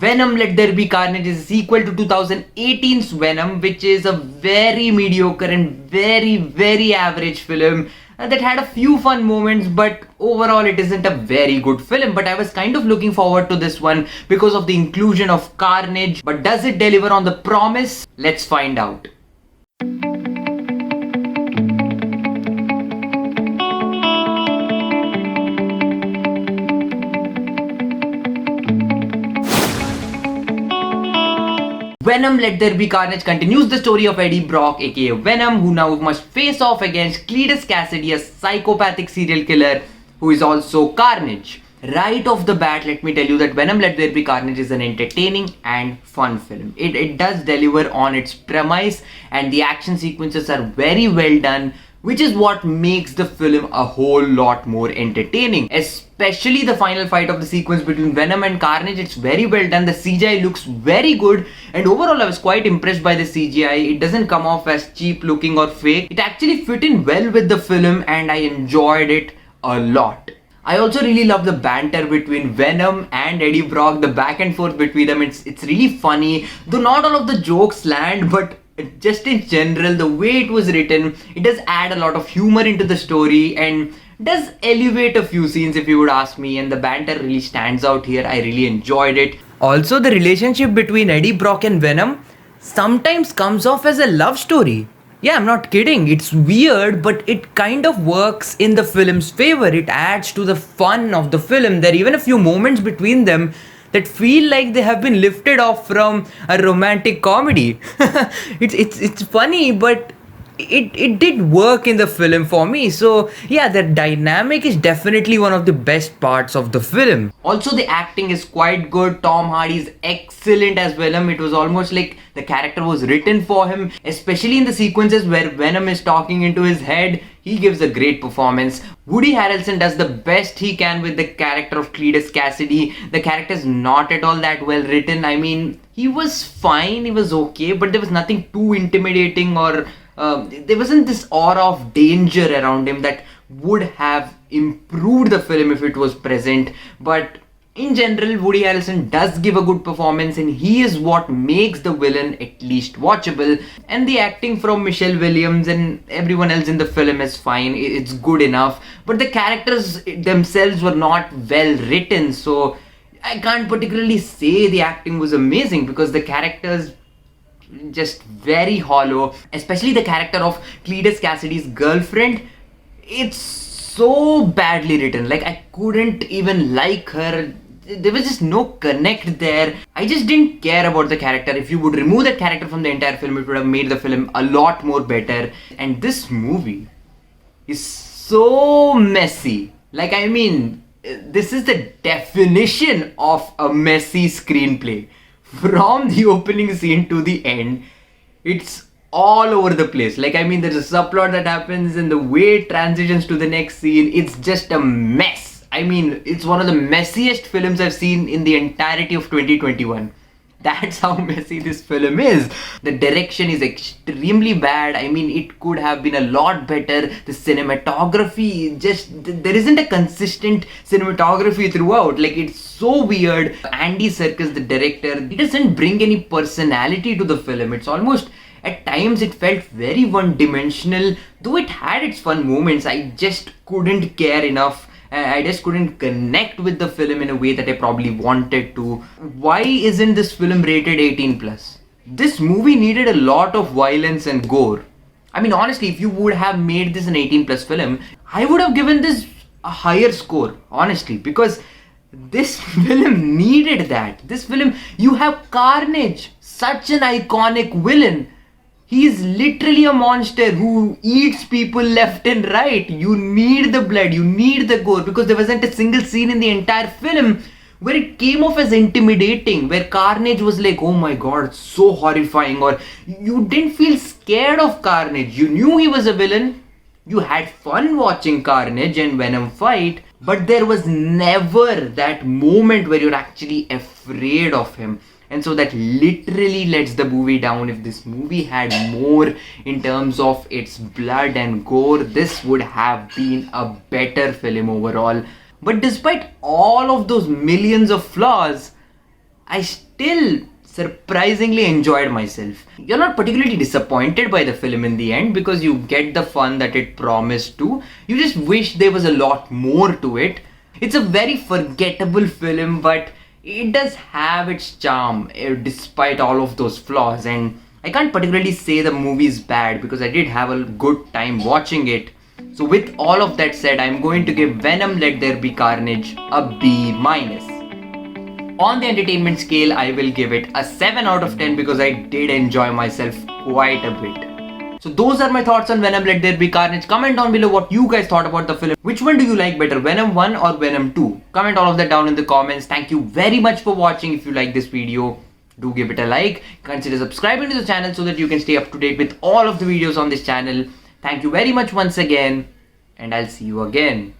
Venom Let There Be Carnage is a sequel to 2018's Venom, which is a very mediocre and very average film that had a few fun moments, but overall it isn't a very good film. But I was kind of looking forward to this one because of the inclusion of Carnage. But does it deliver on the promise? Let's find out. Venom Let There Be Carnage continues the story of Eddie Brock, aka Venom, who now must face off against Cletus Cassidy, a psychopathic serial killer who is also Carnage. Right off the bat, let me tell you that Venom Let There Be Carnage is an entertaining and fun film. It does deliver on its premise, and the action sequences are very well done, which is what makes the film a whole lot more entertaining. Especially the final fight of the sequence between Venom and Carnage, it's very well done. The CGI looks very good, and overall I was quite impressed by the CGI. It doesn't come off as cheap looking or fake. It actually fit in well with the film, and I enjoyed it a lot. I also really love the banter between Venom and Eddie Brock, the back and forth between them. It's really funny, though not all of the jokes land, but just in general, the way it was written, it does add a lot of humor into the story and does elevate a few scenes, if you would ask me, and the banter really stands out here. I really enjoyed it. Also, the relationship between Eddie Brock and Venom sometimes comes off as a love story. Yeah, I'm not kidding. It's weird, but it kind of works in the film's favor. It adds to the fun of the film. There are even a few moments between them that feel like they have been lifted off from a romantic comedy. It's funny, but it did work in the film for me. So yeah, the dynamic is definitely one of the best parts of the film. Also, the acting is quite good. Tom Hardy is excellent as Venom. It was almost like the character was written for him, especially in the sequences where Venom is talking into his head. He gives a great performance. Woody Harrelson does the best he can with the character of Cletus Cassidy. The character is not at all that well written. I mean, he was fine, he was okay, but there was nothing too intimidating or there wasn't this aura of danger around him that would have improved the film if it was present. But in general, Woody Harrelson does give a good performance, and he is what makes the villain at least watchable. And the acting from Michelle Williams and everyone else in the film is fine. It's good enough. But the characters themselves were not well written, so I can't particularly say the acting was amazing because the characters just very hollow, especially the character of Cletus Cassidy's girlfriend. It's so badly written. Like, I couldn't even like her. There was just no connect there. I just didn't care about the character. If you would remove that character from the entire film, it would have made the film a lot more better. And this movie is so messy. Like, I mean, this is the definition of a messy screenplay. From the opening scene to the end, it's all over the place. Like, I mean, there's a subplot that happens, and the way it transitions to the next scene, it's just a mess. I mean, it's one of the messiest films I've seen in the entirety of 2021. That's how messy this film is. The direction is extremely bad. I mean, it could have been a lot better. The cinematography, there isn't a consistent cinematography throughout. Like, it's so weird. Andy Serkis, the director, he doesn't bring any personality to the film. It's almost, at times, it felt very one-dimensional. Though it had its fun moments, I just couldn't care enough. I just couldn't connect with the film in a way that I probably wanted to. Why isn't this film rated 18+? This movie needed a lot of violence and gore. I mean, honestly, if you would have made this an 18+ film, I would have given this a higher score, honestly, because this film needed that. This film, you have Carnage, such an iconic villain. He is literally a monster who eats people left and right. You need the blood, you need the gore, because there wasn't a single scene in the entire film where it came off as intimidating, where Carnage was like, oh my god, it's so horrifying, or you didn't feel scared of Carnage. You knew he was a villain. You had fun watching Carnage and Venom fight, but there was never that moment where you're actually afraid of him. And so that literally lets the movie down. If this movie had more in terms of its blood and gore, this would have been a better film overall. But despite all of those millions of flaws, I still surprisingly enjoyed myself. You're not particularly disappointed by the film in the end because you get the fun that it promised to. You just wish there was a lot more to it. It's a very forgettable film, but it does have its charm despite all of those flaws. And I can't particularly say the movie is bad because I did have a good time watching it. So with all of that said, I'm going to give Venom Let There Be Carnage a B-. On the entertainment scale, I will give it a 7 out of 10 because I did enjoy myself quite a bit. So those are my thoughts on Venom Let There Be Carnage. Comment down below what you guys thought about the film. Which one do you like better, Venom 1 or Venom 2? Comment all of that down in the comments. Thank you very much for watching. If you like this video, do give it a like. Consider subscribing to the channel so that you can stay up to date with all of the videos on this channel. Thank you very much once again, and I'll see you again.